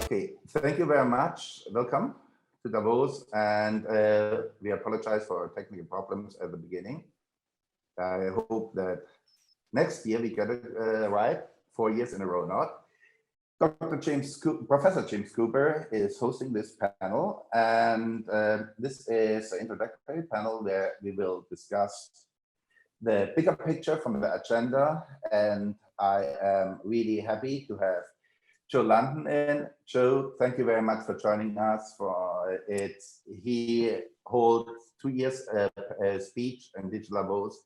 Okay, thank you very much. Welcome to Davos, and we apologize for our technical problems at the beginning. I hope that next year we get it right, 4 years in a row, not. Professor James Cooper is hosting this panel, and this is an introductory panel where we will discuss the bigger picture from the agenda, and I am really happy to have Joe London in. Joe, thank you very much for joining us for it. He holds 2 years speech in Digital Davos,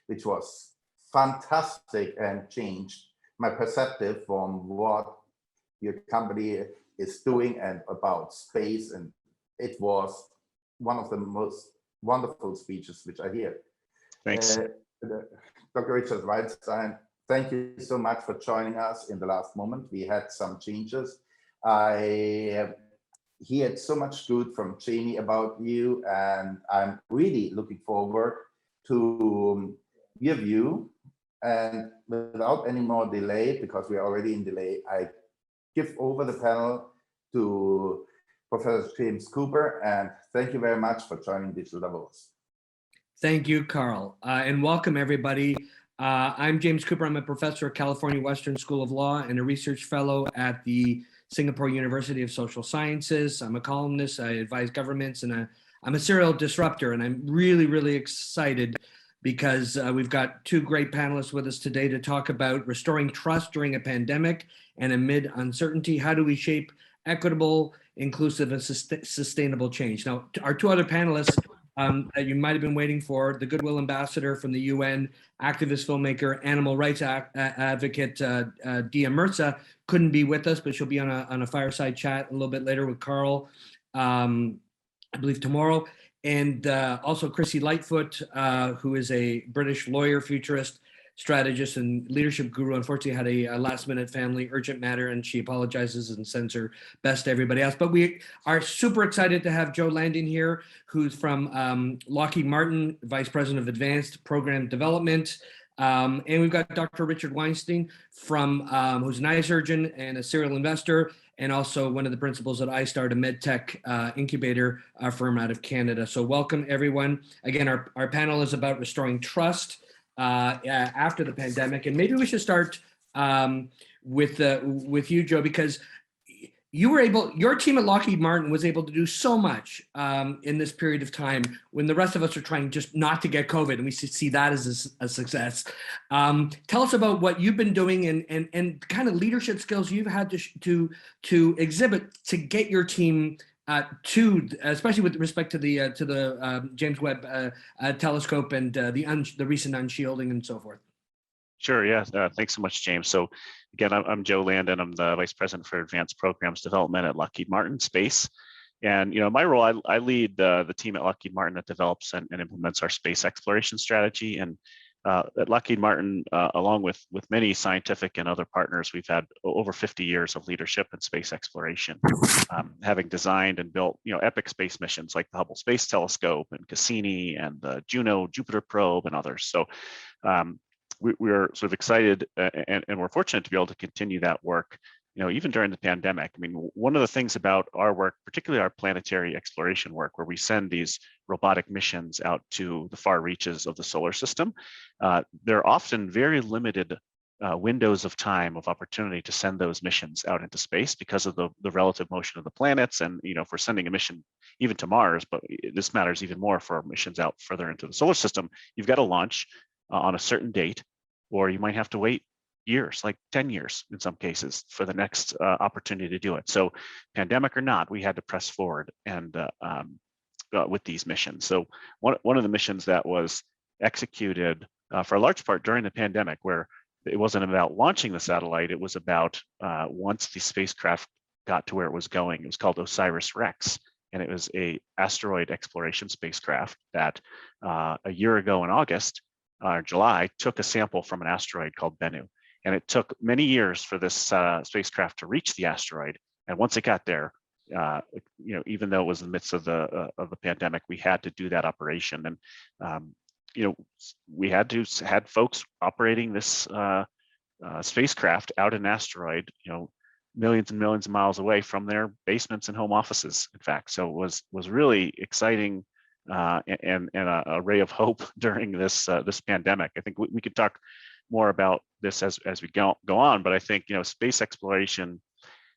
which was fantastic and changed my perspective from what your company is doing and about space. And it was one of the most wonderful speeches which I hear. Thanks. Dr. Richard Weinstein, thank you so much for joining us in the last moment. We had some changes. I heard so much good from Jamie about you, and I'm really looking forward to your view. And without any more delay, because we're already in delay, I give over the panel to Professor James Cooper, and thank you very much for joining Digital Davos. Thank you, Carl, and welcome everybody. I'm James Cooper. I'm a professor at California Western School of Law and a research fellow at the Singapore University of Social Sciences. I'm a columnist, I advise governments, and I'm a serial disruptor, and I'm really, really excited because we've got two great panelists with us today to talk about restoring trust during a pandemic and amid uncertainty. How do we shape equitable, inclusive, and sustainable change? Now, our two other panelists that you might have been waiting for, the Goodwill Ambassador from the UN, activist, filmmaker, animal rights advocate, Dia Mirza, couldn't be with us, but she'll be on a fireside chat a little bit later with Carl, I believe tomorrow. And also Chrissy Lightfoot, who is a British lawyer, futurist, strategist, and leadership guru. Unfortunately had a last minute family urgent matter, and she apologizes and sends her best to everybody else. But we are super excited to have Joe Landon here, who's from Lockheed Martin, Vice President of Advanced Program Development. And we've got Dr. Richard Weinstein from who's an eye surgeon and a serial investor, and also one of the principals at iStart, a medtech incubator firm out of Canada. So welcome everyone. Again, our panel is about restoring trust after the pandemic, and maybe we should start with you, Joe, because your team at Lockheed Martin was able to do so much in this period of time when the rest of us are trying just not to get COVID, and we see that as a success. Tell us about what you've been doing and kind of leadership skills you've had to exhibit to get your team especially with respect to the James Webb telescope and the recent unshielding and so forth. Sure, yeah, thanks so much, James. So again, I'm Joe Landon. I'm the Vice President for Advanced Programs Development at Lockheed Martin Space. And my role, I lead the team at Lockheed Martin that develops and implements our space exploration strategy. And at Lockheed Martin, along with many scientific and other partners, we've had over 50 years of leadership in space exploration, having designed and built epic space missions like the Hubble Space Telescope and Cassini and the Juno Jupiter probe and others. So we're sort of excited and we're fortunate to be able to continue that work, even during the pandemic. I mean, one of the things about our work, particularly our planetary exploration work, where we send these robotic missions out to the far reaches of the solar system, there are often very limited windows of time of opportunity to send those missions out into space because of the relative motion of the planets. And, if we're sending a mission even to Mars, but this matters even more for missions out further into the solar system, you've got to launch on a certain date, or you might have to wait years, like 10 years in some cases, for the next opportunity to do it. So pandemic or not, we had to press forward and with these missions. So one of the missions that was executed for a large part during the pandemic, where it wasn't about launching the satellite, it was about once the spacecraft got to where it was going, it was called OSIRIS-REx. And it was a asteroid exploration spacecraft that a year ago in August, July, took a sample from an asteroid called Bennu. And it took many years for this spacecraft to reach the asteroid. And once it got there, even though it was in the midst of the pandemic, we had to do that operation. And we had folks operating this spacecraft out in an asteroid, millions and millions of miles away from their basements and home offices, in fact. So it was really exciting and a ray of hope during this pandemic. I think we could talk more about this as we go on, but I think, space exploration,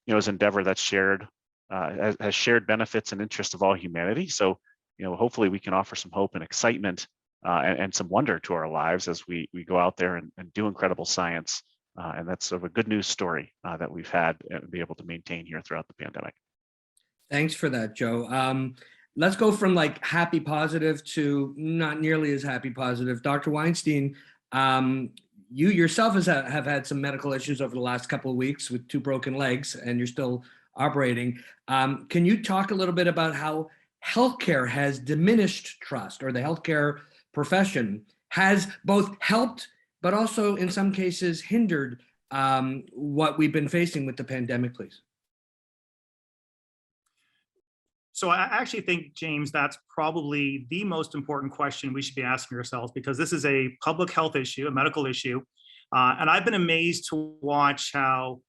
is an endeavor that's shared, has shared benefits and interest of all humanity. So, hopefully we can offer some hope and excitement and some wonder to our lives as we go out there and do incredible science. And that's sort of a good news story that we've had and be able to maintain here throughout the pandemic. Thanks for that, Joe. Let's go from like happy positive to not nearly as happy positive. Dr. Weinstein, you yourself have had some medical issues over the last couple of weeks with 2 broken legs, and you're still operating. Can you talk a little bit about how healthcare has diminished trust, or the healthcare profession has both helped, but also in some cases hindered what we've been facing with the pandemic, please? So I actually think, James, that's probably the most important question we should be asking ourselves, because this is a public health issue, a medical issue. And I've been amazed to watch how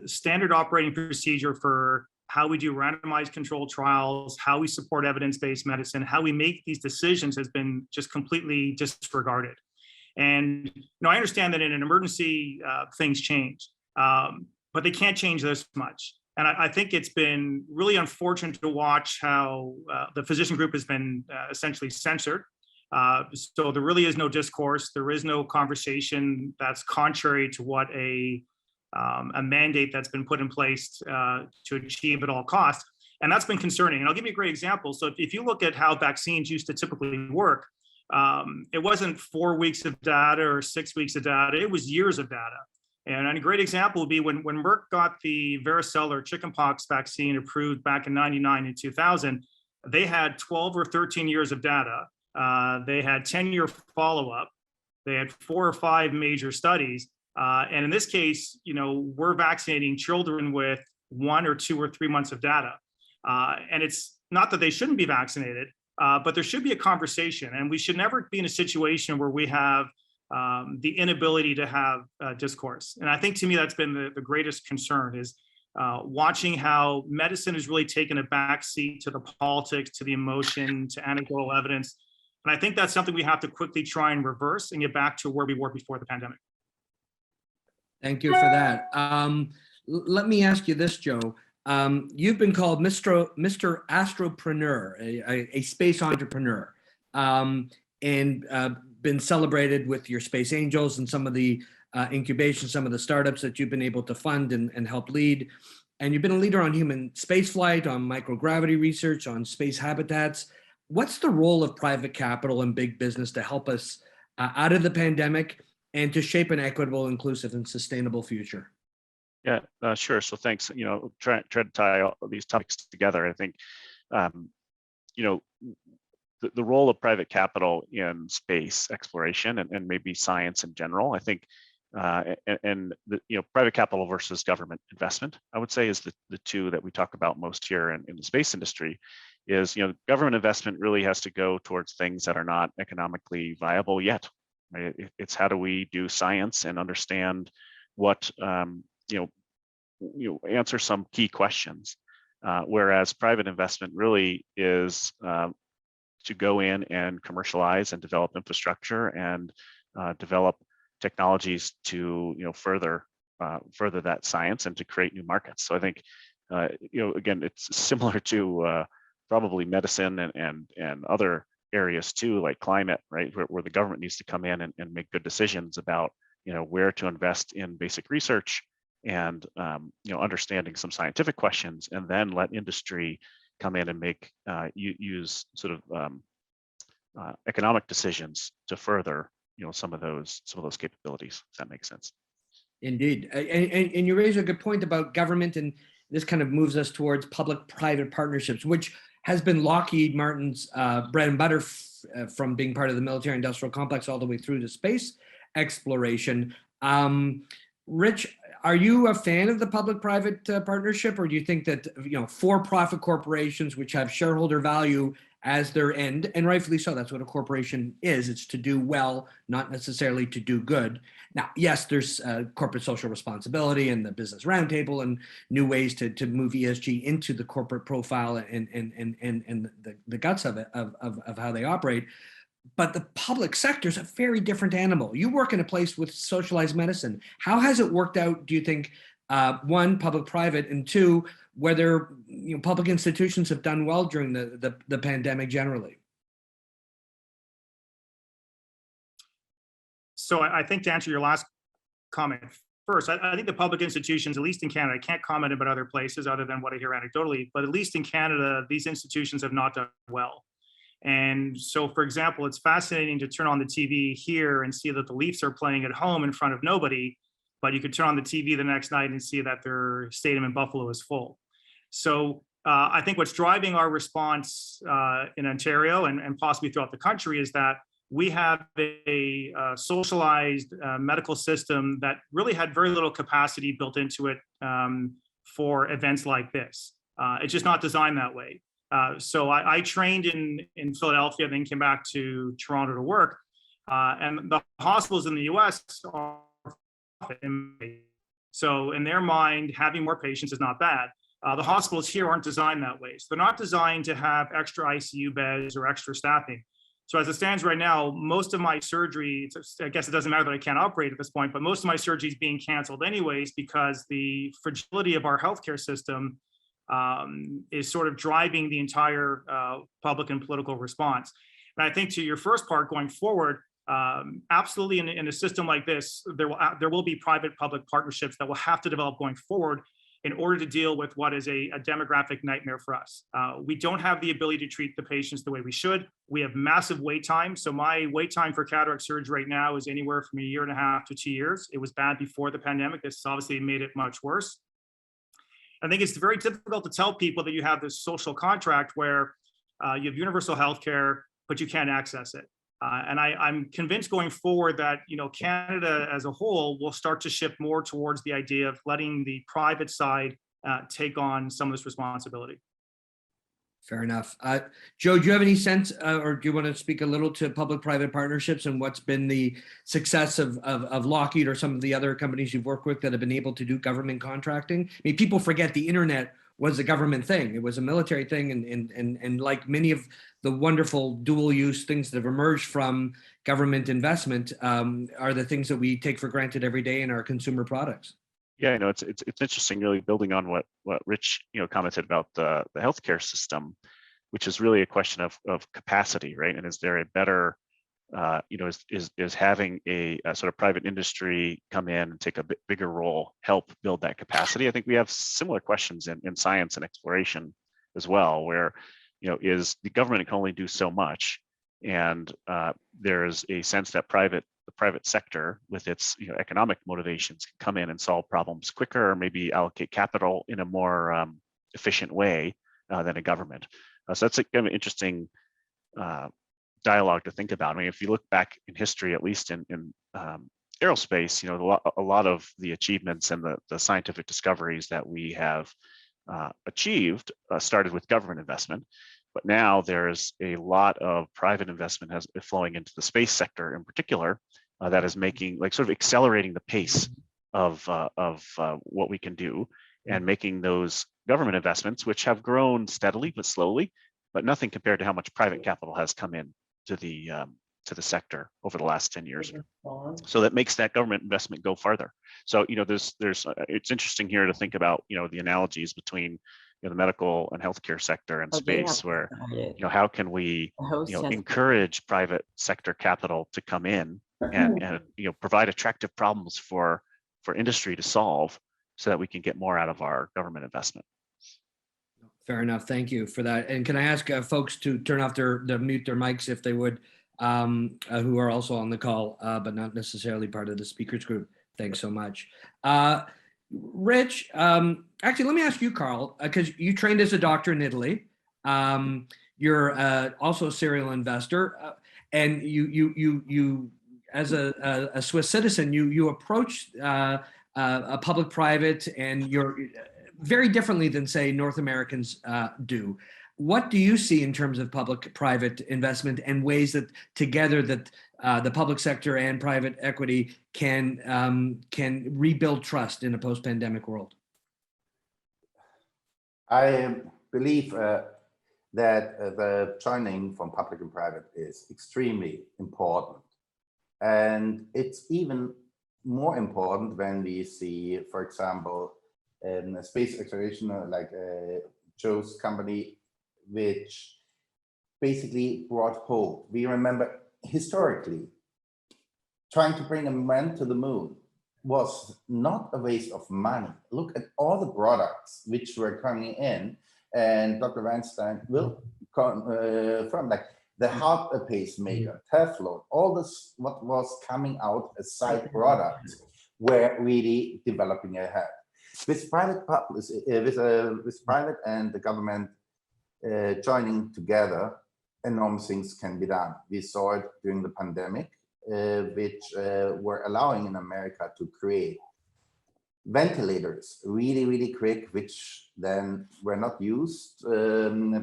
standard operating procedure for how we do randomized controlled trials, how we support evidence-based medicine, how we make these decisions has been just completely disregarded. And I understand that in an emergency, things change, but they can't change this much. And I think it's been really unfortunate to watch how the physician group has been essentially censored. So there really is no discourse. There is no conversation that's contrary to what a mandate that's been put in place to achieve at all costs. And that's been concerning. And I'll give you a great example. So if you look at how vaccines used to typically work, it wasn't 4 weeks of data or 6 weeks of data. It was years of data. And a great example would be when Merck got the varicella chickenpox vaccine approved back in 99 and 2000, they had 12 or 13 years of data. They had 10-year follow-up. They had 4 or 5 major studies. And in this case, we're vaccinating children with 1 or 2 or 3 months of data. And it's not that they shouldn't be vaccinated, but there should be a conversation. And we should never be in a situation where we have the inability to have discourse. And I think, to me, that's been the greatest concern, is watching how medicine has really taken a backseat to the politics, to the emotion, to anecdotal evidence. And I think that's something we have to quickly try and reverse and get back to where we were before the pandemic. Thank you for that. Let me ask you this, Joe. You've been called Mr. Astropreneur, a space entrepreneur, and been celebrated with your Space Angels and some of the incubation, some of the startups that you've been able to fund and help lead. And you've been a leader on human spaceflight, on microgravity research, on space habitats. What's the role of private capital and big business to help us out of the pandemic and to shape an equitable, inclusive, and sustainable future? Yeah, sure. So thanks. Try to tie all these topics together. I think, the role of private capital in space exploration and maybe science in general, I think, private capital versus government investment, I would say, is the two that we talk about most here in the space industry. Is, government investment really has to go towards things that are not economically viable yet. Right? It's how do we do science and understand what, answer some key questions. Whereas private investment really is to go in and commercialize and develop infrastructure and develop technologies to further that science and to create new markets. So I think again, it's similar to probably medicine and other areas too, like climate, right, where the government needs to come in and make good decisions about where to invest in basic research and understanding some scientific questions, and then let industry come in and make use sort of economic decisions to further some of those capabilities, if that makes sense. Indeed. And you raise a good point about government, and this kind of moves us towards public-private partnerships, which has been Lockheed Martin's bread and butter from being part of the military industrial complex all the way through to space exploration. Rich, are you a fan of the public-private partnership, or do you think that, for-profit corporations which have shareholder value as their end, and rightfully so, that's what a corporation is, it's to do well, not necessarily to do good. Now, yes, there's corporate social responsibility and the business roundtable and new ways to move ESG into the corporate profile and the guts of it, of how they operate. But the public sector is a very different animal. You work in a place with socialized medicine. How has it worked out, do you think, one, public-private, and two, whether public institutions have done well during the pandemic generally? So I think to answer your last comment first, I think the public institutions, at least in Canada, I can't comment about other places other than what I hear anecdotally, but at least in Canada, these institutions have not done well. And so, for example, it's fascinating to turn on the TV here and see that the Leafs are playing at home in front of nobody, but you could turn on the TV the next night and see that their stadium in Buffalo is full. So I think what's driving our response in Ontario and possibly throughout the country is that we have a socialized medical system that really had very little capacity built into it for events like this. It's just not designed that way. So I trained in Philadelphia, then came back to Toronto to work. And the hospitals in the US are, so in their mind, having more patients is not bad. The hospitals here aren't designed that way. So they're not designed to have extra ICU beds or extra staffing. So as it stands right now, most of my surgery, I guess it doesn't matter that I can't operate at this point, but most of my surgery is being canceled anyways because the fragility of our healthcare system is sort of driving the entire public and political response. And I think to your first part going forward, absolutely in a system like this, there will be private-public partnerships that will have to develop going forward in order to deal with what is a demographic nightmare for us. We don't have the ability to treat the patients the way we should. We have massive wait time. So my wait time for cataract surgery right now is anywhere from 1.5 years to 2 years. It was bad before the pandemic. This obviously made it much worse. I think it's very difficult to tell people that you have this social contract where you have universal health care, but you can't access it. And I'm convinced going forward that Canada as a whole will start to shift more towards the idea of letting the private side take on some of this responsibility. Fair enough. Joe, do you have any sense, or do you want to speak a little to public-private partnerships and what's been the success of Lockheed or some of the other companies you've worked with that have been able to do government contracting? I mean, people forget the internet was a government thing. It was a military thing, and like many of the wonderful dual-use things that have emerged from government investment are the things that we take for granted every day in our consumer products. Yeah, it's interesting, really building on what Rich commented about the healthcare system, which is really a question of capacity, right? And is there a better is having a sort of private industry come in and take a bigger role, help build that capacity? I think we have similar questions in science and exploration as well, where is the government can only do so much, and there's a sense that the private sector with its economic motivations can come in and solve problems quicker, or maybe allocate capital in a more efficient way than a government. So that's a kind of interesting dialogue to think about. I mean, if you look back in history, at least in aerospace, a lot of the achievements and the scientific discoveries that we have achieved started with government investment. But now there's a lot of private investment flowing into the space sector in particular that is making, sort of accelerating the pace of what we can do, and making those government investments, which have grown steadily but slowly, but nothing compared to how much private capital has come in to the sector over the last 10 years. So that makes that government investment go farther. So there's it's interesting here to think about the analogies between the medical and healthcare sector and space, where how can we encourage private sector capital to come in and provide attractive problems for industry to solve, so that we can get more out of our government investment. Fair enough. Thank you for that. And can I ask folks to turn off mute their mics if they would, who are also on the call, but not necessarily part of the speakers group. Thanks so much. Rich, actually, let me ask you, Carl, because you trained as a doctor in Italy. You're also a serial investor, and you as a Swiss citizen, you approached a public-private, and you're very differently than, say, North Americans do. What do you see in terms of public-private investment and ways that together that the public sector and private equity can rebuild trust in a post-pandemic world? I believe that the joining from public and private is extremely important. And it's even more important when we see, for example, space exploration, like Joe's company, which basically brought hope. We remember historically, trying to bring a man to the moon was not a waste of money. Look at all the products which were coming in, and Dr. Weinstein will confirm, like the heart pacemaker, Teflon, all this what was coming out as side products were really developing ahead. With private with private and the government joining together, enormous things can be done. We saw it during the pandemic, which were allowing in America to create ventilators really, really quick, which then were not used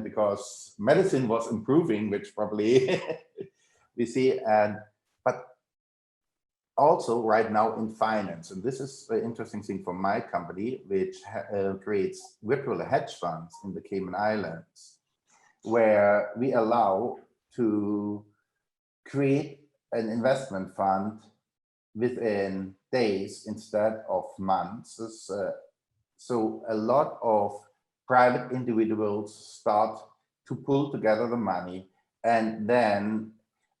because medicine was improving, which probably we see. But also right now in finance, and this is an interesting thing for my company, which creates virtual hedge funds in the Cayman Islands, where we allow to create an investment fund within days instead of months. So a lot of private individuals start to pull together the money, and then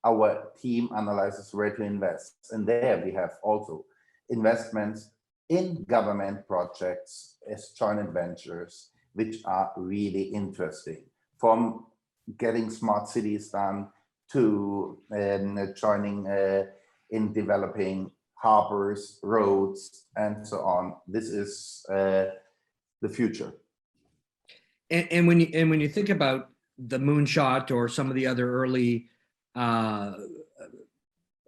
our team analyzes where to invest. And there we have also investments in government projects as joint ventures, which are really interesting, from getting smart cities done to joining in developing harbors, roads, and so on. This is the future. And when you think about the moonshot or some of the other early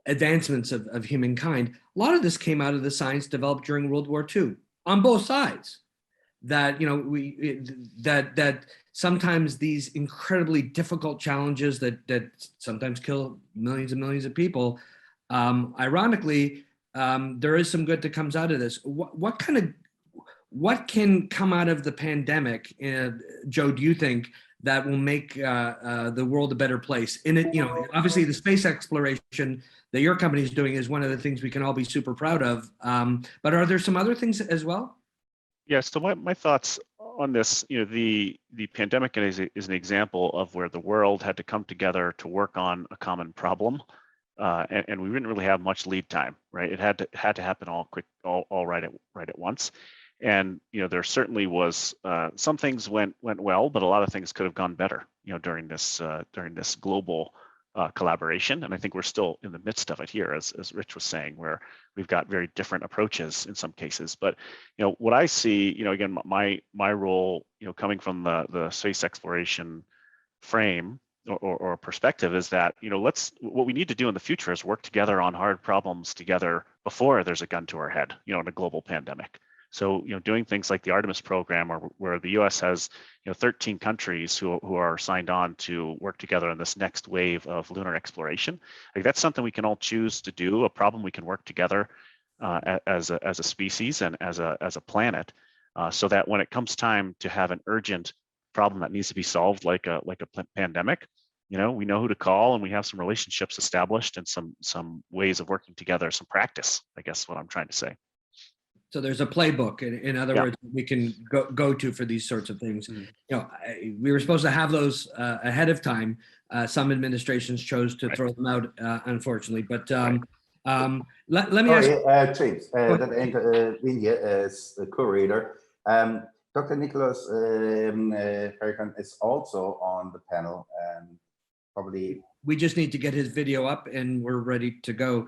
advancements of humankind, a lot of this came out of the science developed during World War II on both sides. That that sometimes these incredibly difficult challenges that sometimes kill millions and millions of people, ironically, there is some good that comes out of this. What can come out of the pandemic, Joe, do you think, that will make the world a better place? In it, obviously the space exploration that your company is doing is one of the things we can all be super proud of. But are there some other things as well? Yeah, so my thoughts on this, the pandemic is an example of where the world had to come together to work on a common problem, and we didn't really have much lead time, right? It had to happen all quick, all right at once. And there certainly was some things went well, but a lot of things could have gone better, during this global collaboration. And I think we're still in the midst of it here, as Rich was saying, where we've got very different approaches in some cases. But what I see, again, my role, coming from the space exploration frame or perspective, is that what we need to do in the future is work together on hard problems together before there's a gun to our head, in a global pandemic. So, doing things like the Artemis program, or where the U.S. has, 13 countries who are signed on to work together on this next wave of lunar exploration. Like, that's something we can all choose to do, a problem we can work together as a species and as a planet, so that when it comes time to have an urgent problem that needs to be solved, like a pandemic, we know who to call, and we have some relationships established and some ways of working together, some practice, I guess, what I'm trying to say. So there's a playbook, in other words, we can go to for these sorts of things. Mm-hmm. We were supposed to have those ahead of time. Some administrations chose to throw them out, unfortunately. But let me ask. James, that India as a curator. Dr. Nicholas Pericon is also on the panel, and probably. We just need to get his video up, and we're ready to go.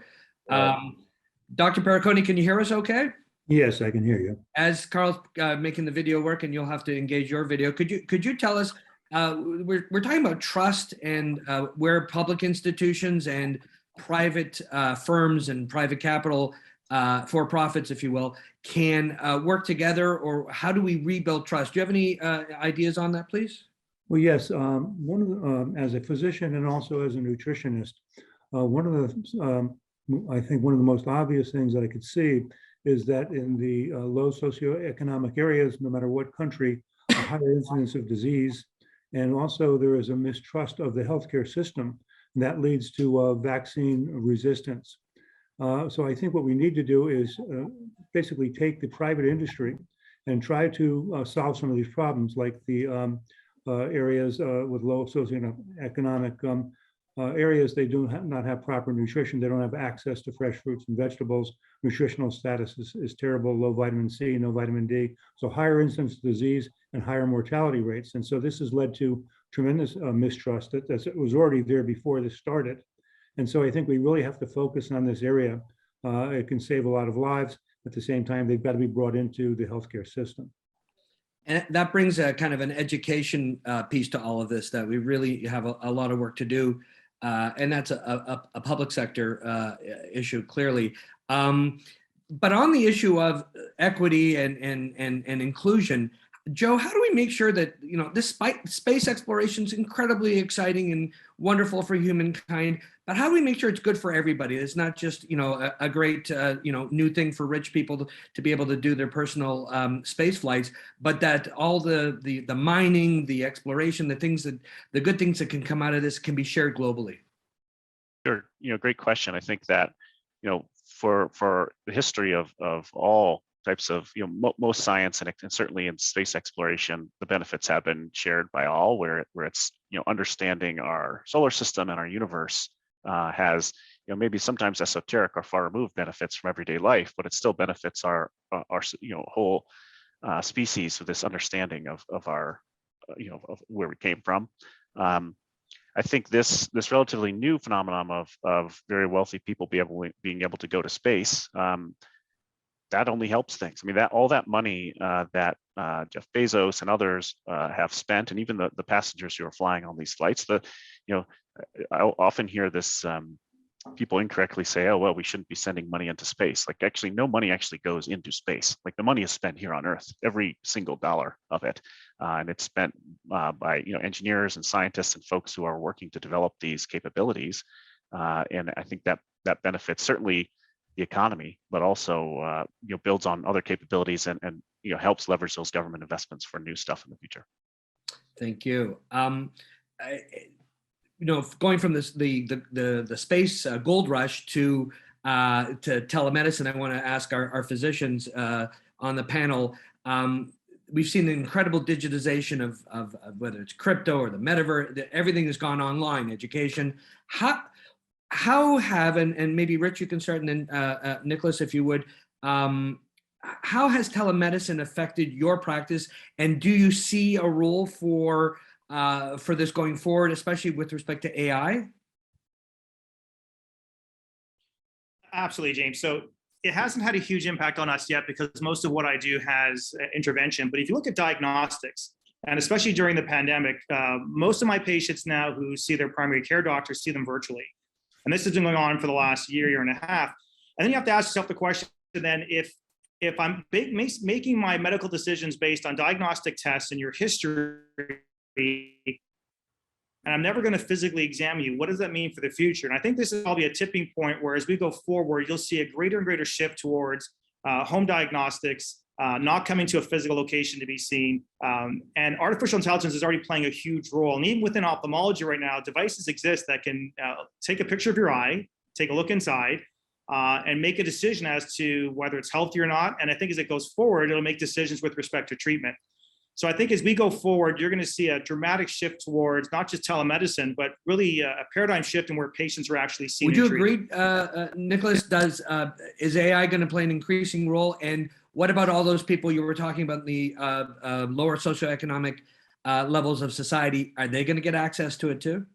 Dr. Periconi, can you hear us okay? Yes, I can hear you. As Carl's making the video work, and you'll have to engage your video, could you tell us, we're talking about trust and where public institutions and private firms and private capital for-profits, if you will, can work together, or how do we rebuild trust? Do you have any ideas on that, please? Well, yes. One of the, as a physician and also as a nutritionist, one of the, I think one of the most obvious things that I could see is that in the low socioeconomic areas, no matter what country, a higher incidence of disease, and also there is a mistrust of the healthcare system that leads to vaccine resistance. So I think what we need to do is basically take the private industry and try to solve some of these problems, like the areas with low socioeconomic areas. They do not have proper nutrition. They don't have access to fresh fruits and vegetables. Nutritional status is terrible, low vitamin C, no vitamin D. So higher incidence of disease and higher mortality rates. And so this has led to tremendous mistrust that it was already there before this started. And so I think we really have to focus on this area. It can save a lot of lives. At the same time, they've got to be brought into the healthcare system. And that brings a kind of an education piece to all of this, that we really have a lot of work to do. And that's a public sector issue, clearly. But on the issue of equity and inclusion, Joe, how do we make sure that, this space exploration is incredibly exciting and wonderful for humankind, but how do we make sure it's good for everybody? It's not just, a great, new thing for rich people to be able to do their personal space flights, but that all the mining, the exploration, the good things that can come out of this can be shared globally. Sure. Great question. I think that, for the history of all types of, most science and certainly in space exploration, the benefits have been shared by all, where it's, understanding our solar system and our universe has, maybe sometimes esoteric or far removed benefits from everyday life, but it still benefits our whole species with this understanding of our, of where we came from. I think this relatively new phenomenon of very wealthy people being able to go to space, that only helps things. I mean, all that money that Jeff Bezos and others have spent, and even the passengers who are flying on these flights, I often hear this, people incorrectly say, oh, well, we shouldn't be sending money into space. Like, actually, no money actually goes into space. Like, the money is spent here on Earth, every single dollar of it. And it's spent by, engineers and scientists and folks who are working to develop these capabilities. And I think that benefits certainly the economy, but also builds on other capabilities and helps leverage those government investments for new stuff in the future. Thank you. Going from the space gold rush to telemedicine, I want to ask our physicians on the panel. We've seen an incredible digitization of whether it's crypto or the metaverse. Everything has gone online. Education. How have, and maybe Rich, you can start, and then Nicholas, if you would, how has telemedicine affected your practice, and do you see a role for this going forward, especially with respect to AI? Absolutely, James. So it hasn't had a huge impact on us yet because most of what I do has intervention. But if you look at diagnostics, and especially during the pandemic, most of my patients now who see their primary care doctors see them virtually. And this has been going on for the last year and a half. And then you have to ask yourself the question, then, if I'm making my medical decisions based on diagnostic tests and your history, and I'm never going to physically examine you, what does that mean for the future? And I think this is probably a tipping point where, as we go forward, you'll see a greater and greater shift towards home diagnostics, not coming to a physical location to be seen. And artificial intelligence is already playing a huge role. And even within ophthalmology right now, devices exist that can take a picture of your eye, take a look inside, and make a decision as to whether it's healthy or not. And I think as it goes forward, it'll make decisions with respect to treatment. So I think as we go forward, you're going to see a dramatic shift towards not just telemedicine, but really a paradigm shift in where patients are actually seen. Would you agree, Nicholas? Is AI going to play an increasing role? And what about all those people you were talking about, the lower socioeconomic levels of society? Are they going to get access to it too?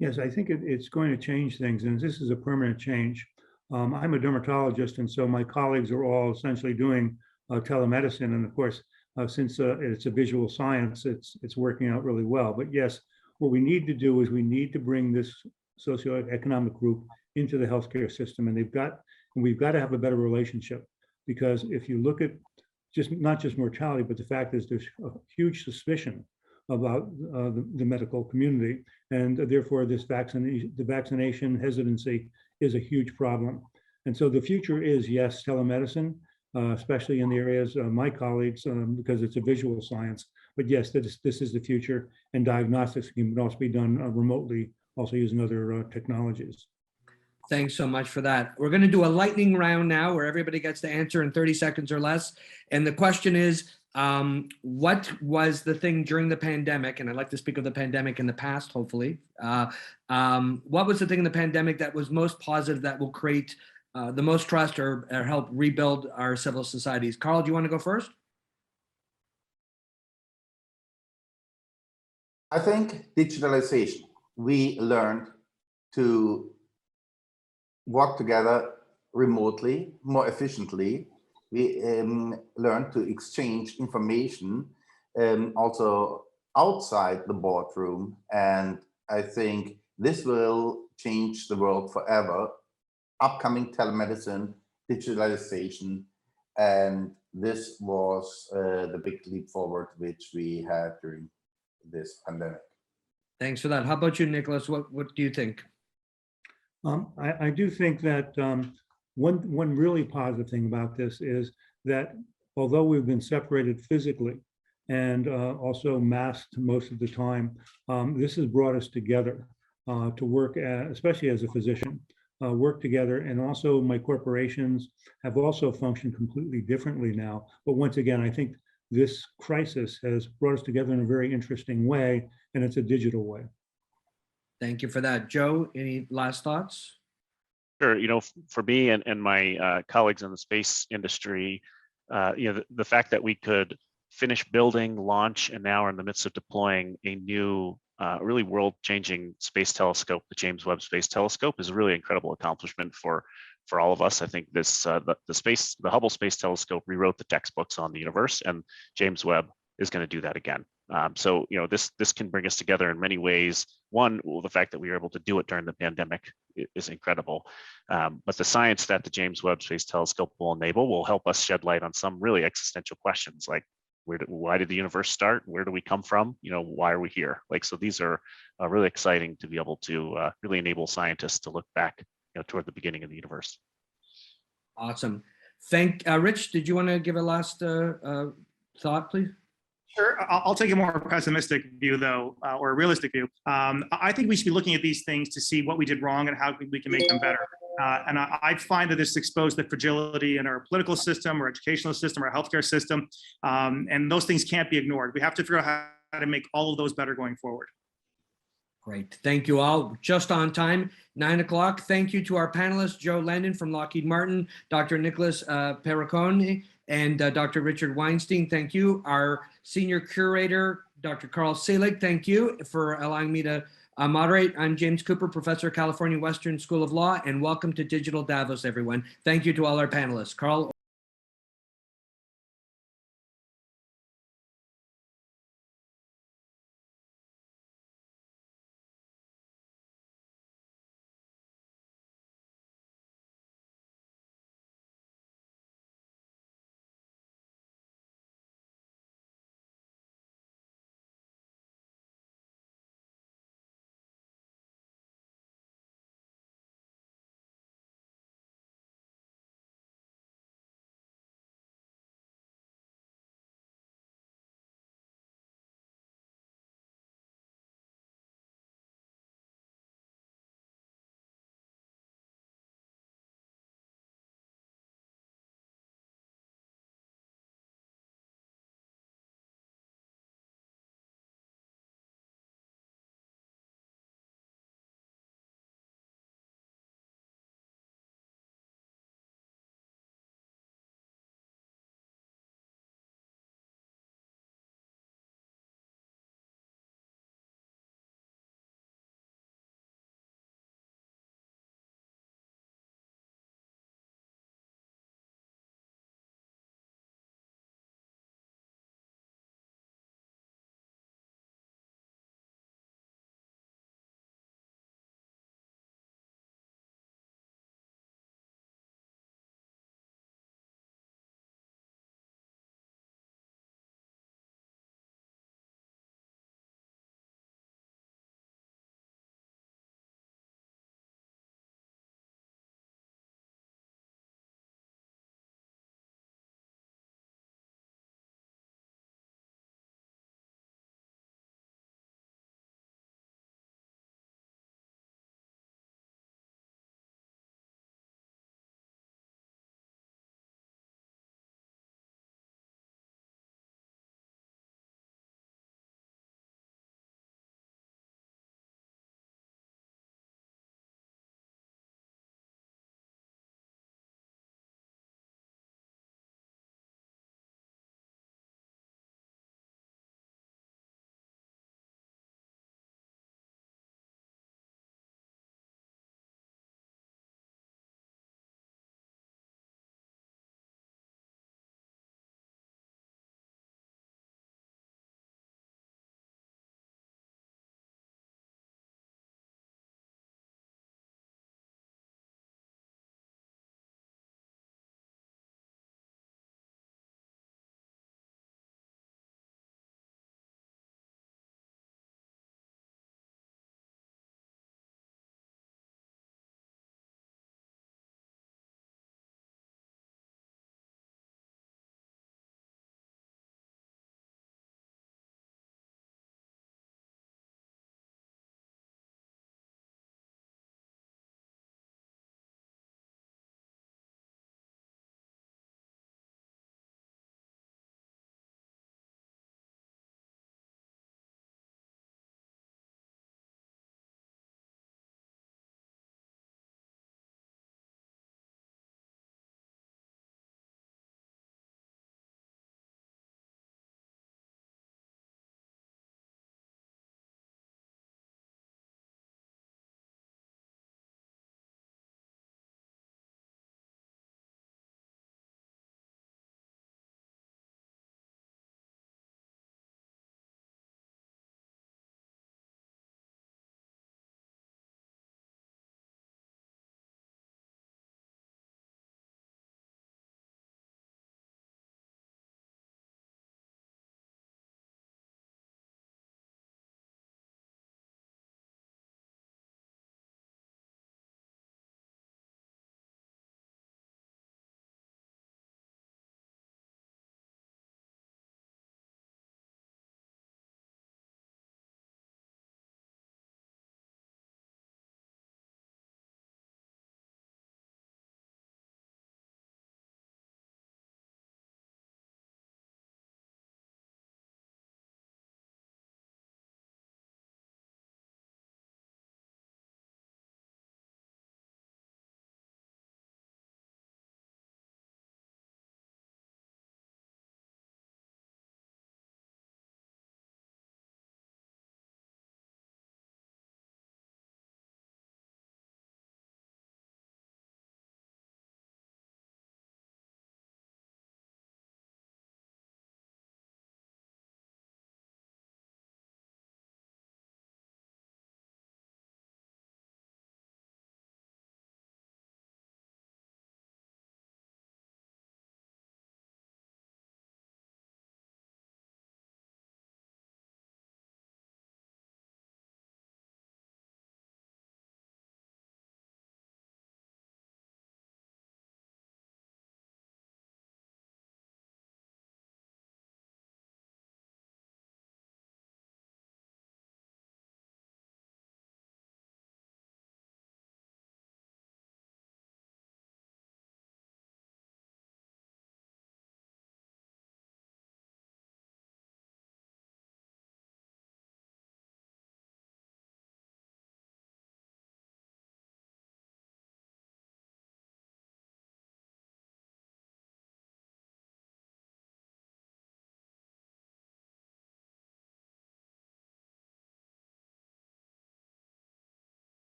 Yes, I think it's going to change things, and this is a permanent change. I'm a dermatologist, and so my colleagues are all essentially doing telemedicine, and of course, since it's a visual science, it's working out really well. But yes, what we need to do is we need to bring this socioeconomic group into the healthcare system, and they've got And we've got to have a better relationship, because if you look at not just mortality, but the fact is there's a huge suspicion about the medical community, and therefore the vaccination hesitancy is a huge problem. And so the future is, yes, telemedicine, especially in the areas my colleagues, because it's a visual science. But yes, this is the future, and diagnostics can also be done remotely, also using other technologies. Thanks so much for that. We're going to do a lightning round now where everybody gets to answer in 30 seconds or less. And the question is, what was the thing during the pandemic? And I'd like to speak of the pandemic in the past, hopefully. What was the thing in the pandemic that was most positive, that will create the most trust or help rebuild our civil societies? Carl, do you want to go first? I think digitalization. We learned to work together remotely, more efficiently. We learned to exchange information also outside the boardroom. And I think this will change the world forever. Upcoming telemedicine, digitalization, and this was the big leap forward which we had during this pandemic. Thanks for that. How about you, Nicholas? What do you think? I do think that one really positive thing about this is that although we've been separated physically and also masked most of the time, this has brought us together to work, especially as a physician, work together. And also my corporations have also functioned completely differently now. But once again, I think this crisis has brought us together in a very interesting way, and it's a digital way. Thank you for that. Joe, any last thoughts? Sure. For me and my colleagues in the space industry, the fact that we could finish building, launch, and now are in the midst of deploying a new, really world-changing space telescope, the James Webb Space Telescope, is a really incredible accomplishment for all of us. I think this the Hubble Space Telescope rewrote the textbooks on the universe, and James Webb is going to do that again. So this can bring us together in many ways. One, the fact that we were able to do it during the pandemic is incredible. But the science that the James Webb Space Telescope will enable will help us shed light on some really existential questions, like why did the universe start? Where do we come from? Why are we here? So these are really exciting to be able to really enable scientists to look back toward the beginning of the universe. Awesome. Rich, did you want to give a last thought, please? Sure. I'll take a more pessimistic view, though, or a realistic view. I think we should be looking at these things to see what we did wrong and how we can make them better. And I find that this exposed the fragility in our political system, our educational system, our healthcare system. And those things can't be ignored. We have to figure out how to make all of those better going forward. Great. Thank you all. Just on time, 9 o'clock. Thank you to our panelists, Joe Landon from Lockheed Martin, Dr. Nicholas Perricone, and Dr. Richard Weinstein. Thank you. Our senior curator, Dr. Carl Selig, thank you for allowing me to moderate. I'm James Cooper, professor at California Western School of Law, and welcome to Digital Davos, everyone. Thank you to all our panelists. Carl.